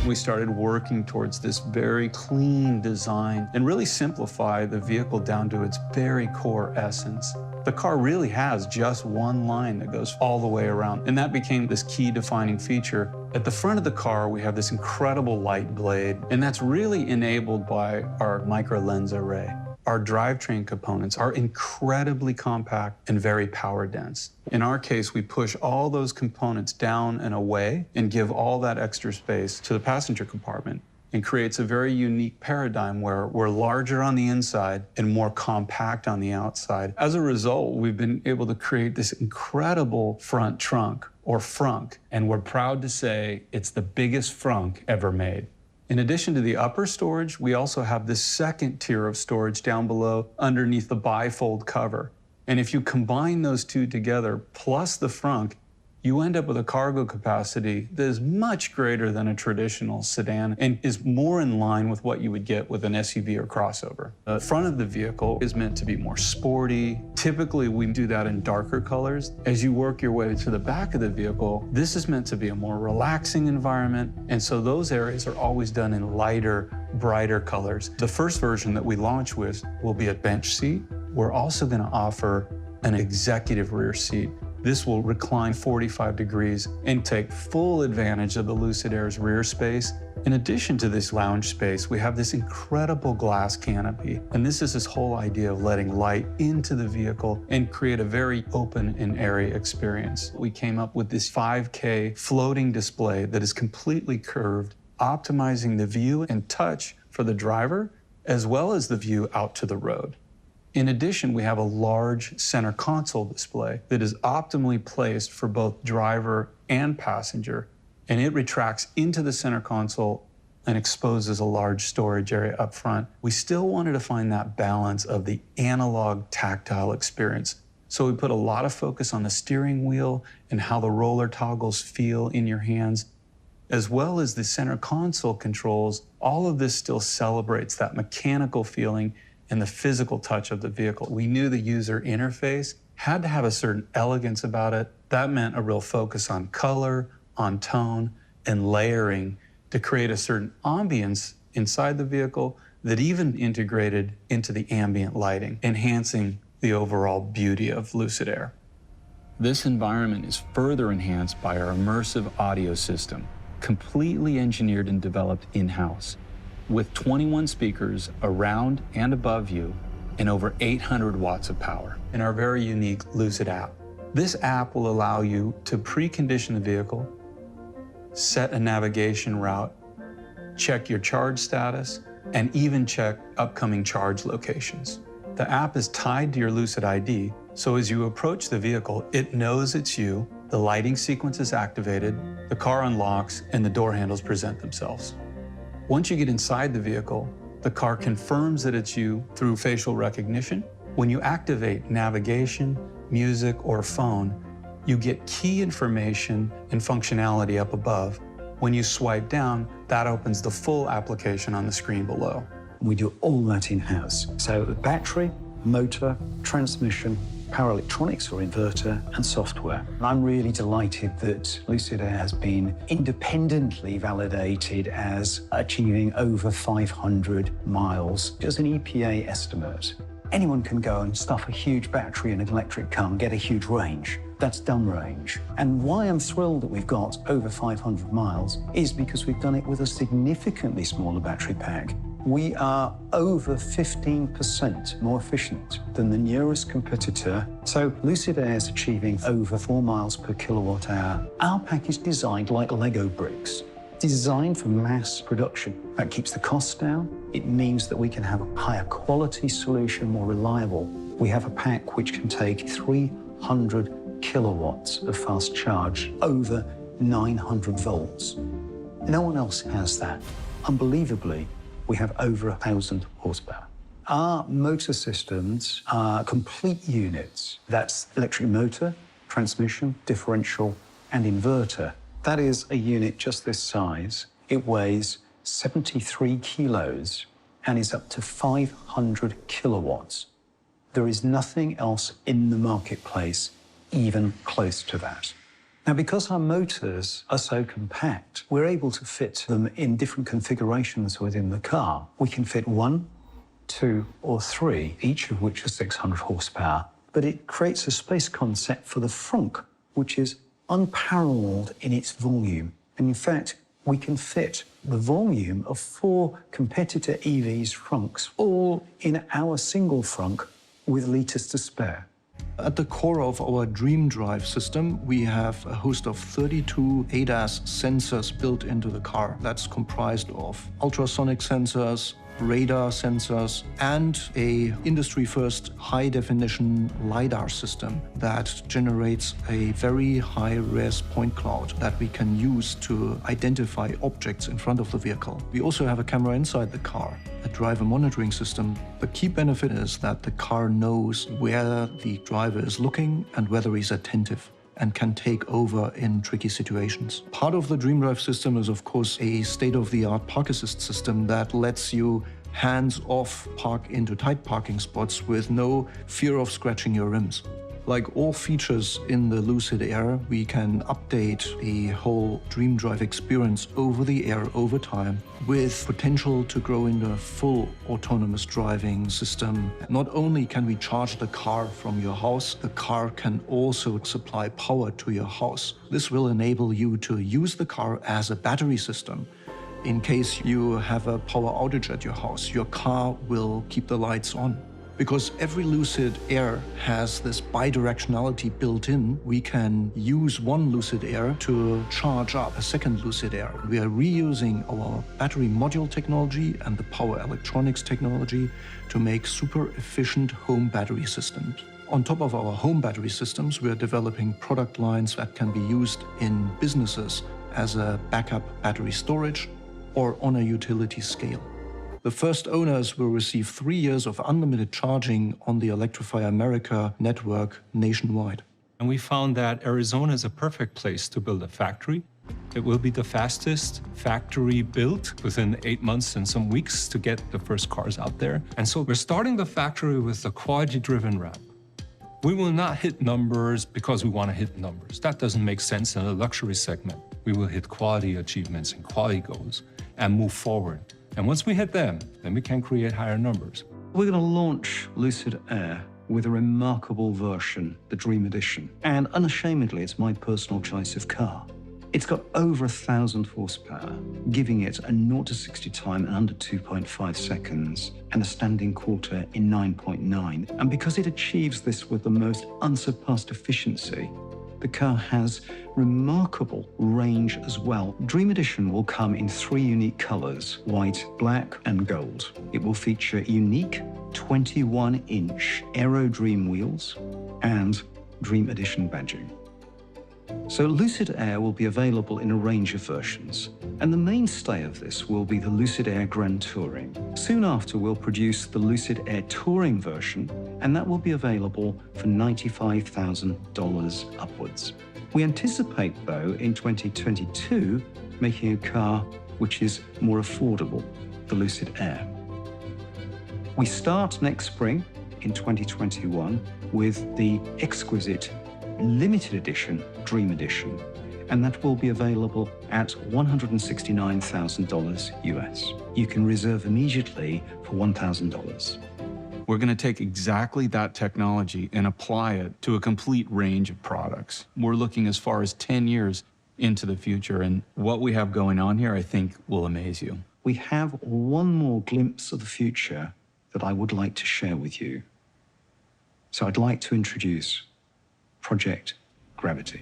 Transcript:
We started working towards this very clean design and really simplify the vehicle down to its very core essence. The car really has just one line that goes all the way around, and that became this key defining feature. At the front of the car, we have this incredible light blade, and that's really enabled by our micro lens array. Our drivetrain components are incredibly compact and very power dense. In our case, we push all those components down and away and give all that extra space to the passenger compartment, and creates a very unique paradigm where we're larger on the inside and more compact on the outside. As a result, we've been able to create this incredible front trunk, or frunk, and we're proud to say it's the biggest frunk ever made. In addition to the upper storage, we also have this second tier of storage down below underneath the bifold cover. And if you combine those two together, plus the frunk, you end up with a cargo capacity that is much greater than a traditional sedan and is more in line with what you would get with an SUV or crossover. The front of the vehicle is meant to be more sporty. Typically, we do that in darker colors. As you work your way to the back of the vehicle, this is meant to be a more relaxing environment, and so those areas are always done in lighter, brighter colors. The first version that we launch with will be a bench seat. We're also going to offer an executive rear seat. This will recline 45 degrees and take full advantage of the Lucid Air's rear space. In addition to this lounge space, we have this incredible glass canopy. And this is this whole idea of letting light into the vehicle and create a very open and airy experience. We came up with this 5K floating display that is completely curved, optimizing the view and touch for the driver, as well as the view out to the road. In addition, we have a large center console display that is optimally placed for both driver and passenger, and it retracts into the center console and exposes a large storage area up front. We still wanted to find that balance of the analog tactile experience. So we put a lot of focus on the steering wheel and how the roller toggles feel in your hands, as well as the center console controls. All of this still celebrates that mechanical feeling and the physical touch of the vehicle. We knew the user interface had to have a certain elegance about it. That meant a real focus on color, on tone, and layering to create a certain ambience inside the vehicle that even integrated into the ambient lighting, enhancing the overall beauty of Lucid Air. This environment is further enhanced by our immersive audio system, completely engineered and developed in-house, with 21 speakers around and above you and over 800 watts of power, in our very unique Lucid app. This app will allow you to precondition the vehicle, set a navigation route, check your charge status, and even check upcoming charge locations. The app is tied to your Lucid ID, so as you approach the vehicle, it knows it's you, the lighting sequence is activated, the car unlocks, and the door handles present themselves. Once you get inside the vehicle, the car confirms that it's you through facial recognition. When you activate navigation, music, or phone, you get key information and functionality up above. When you swipe down, that opens the full application on the screen below. We do all that in-house. So the battery, motor, transmission, power electronics or inverter, and software. And I'm really delighted that Lucid Air has been independently validated as achieving over 500 miles. Just an EPA estimate. Anyone can go and stuff a huge battery in an electric car and get a huge range. That's dumb range. And why I'm thrilled that we've got over 500 miles is because we've done it with a significantly smaller battery pack. We are over 15% more efficient than the nearest competitor. So Lucid Air is achieving over 4 miles per kilowatt hour. Our pack is designed like Lego bricks, designed for mass production. That keeps the costs down. It means that we can have a higher quality solution, more reliable. We have a pack which can take 300 kilowatts of fast charge, over 900 volts. No one else has that. Unbelievably, we have over 1,000 horsepower. Our motor systems are complete units. That's electric motor, transmission, differential, and inverter. That is a unit just this size. It weighs 73 kilos and is up to 500 kilowatts. There is nothing else in the marketplace even close to that. Now, because our motors are so compact, we're able to fit them in different configurations within the car. We can fit 1, 2, or 3, each of which is 600 horsepower. But it creates a space concept for the frunk, which is unparalleled in its volume. And in fact, we can fit the volume of 4 competitor EVs' frunks, all in our single frunk with litres to spare. At the core of our Dream Drive system, we have a host of 32 ADAS sensors built into the car. That's comprised of ultrasonic sensors, radar sensors, and a industry-first high-definition LiDAR system that generates a very high-res point cloud that we can use to identify objects in front of the vehicle. We also have a camera inside the car, a driver monitoring system. The key benefit is that the car knows where the driver is looking and whether he's attentive, and can take over in tricky situations. Part of the Dream Drive system is, of course, a state-of-the-art park assist system that lets you hands-off park into tight parking spots with no fear of scratching your rims. Like all features in the Lucid Air, we can update the whole Dream Drive experience over the air over time, with potential to grow into a full autonomous driving system. Not only can we charge the car from your house, the car can also supply power to your house. This will enable you to use the car as a battery system. In case you have a power outage at your house, your car will keep the lights on. Because every Lucid Air has this bidirectionality built in, we can use one Lucid Air to charge up a second Lucid Air. We are reusing our battery module technology and the power electronics technology to make super efficient home battery systems. On top of our home battery systems, we are developing product lines that can be used in businesses as a backup battery storage or on a utility scale. The first owners will receive 3 years of unlimited charging on the Electrify America network nationwide. And we found that Arizona is a perfect place to build a factory. It will be the fastest factory built within 8 months and some weeks to get the first cars out there. And so we're starting the factory with a quality-driven ramp. We will not hit numbers because we want to hit numbers. That doesn't make sense in a luxury segment. We will hit quality achievements and quality goals and move forward. And once we hit them, then we can create higher numbers. We're going to launch Lucid Air with a remarkable version, the Dream Edition. And unashamedly, it's my personal choice of car. It's got over 1,000 horsepower, giving it a 0 to 60 time in under 2.5 seconds and a standing quarter in 9.9. And because it achieves this with the most unsurpassed efficiency, the car has remarkable range as well. Dream Edition will come in 3 unique colors: white, black, and gold. It will feature unique 21-inch Aero Dream wheels and Dream Edition badging. So Lucid Air will be available in a range of versions, and the mainstay of this will be the Lucid Air Grand Touring. Soon after, we'll produce the Lucid Air Touring version, and that will be available for $95,000 upwards. We anticipate, though, in 2022, making a car which is more affordable, the Lucid Air. We start next spring in 2021 with the exquisite limited edition Dream Edition, and that will be available at $169,000 US. You can reserve immediately for $1,000. We're going to take exactly that technology and apply it to a complete range of products. We're looking as far as 10 years into the future, and what we have going on here, I think, will amaze you. We have one more glimpse of the future that I would like to share with you. So I'd like to introduce Project Gravity.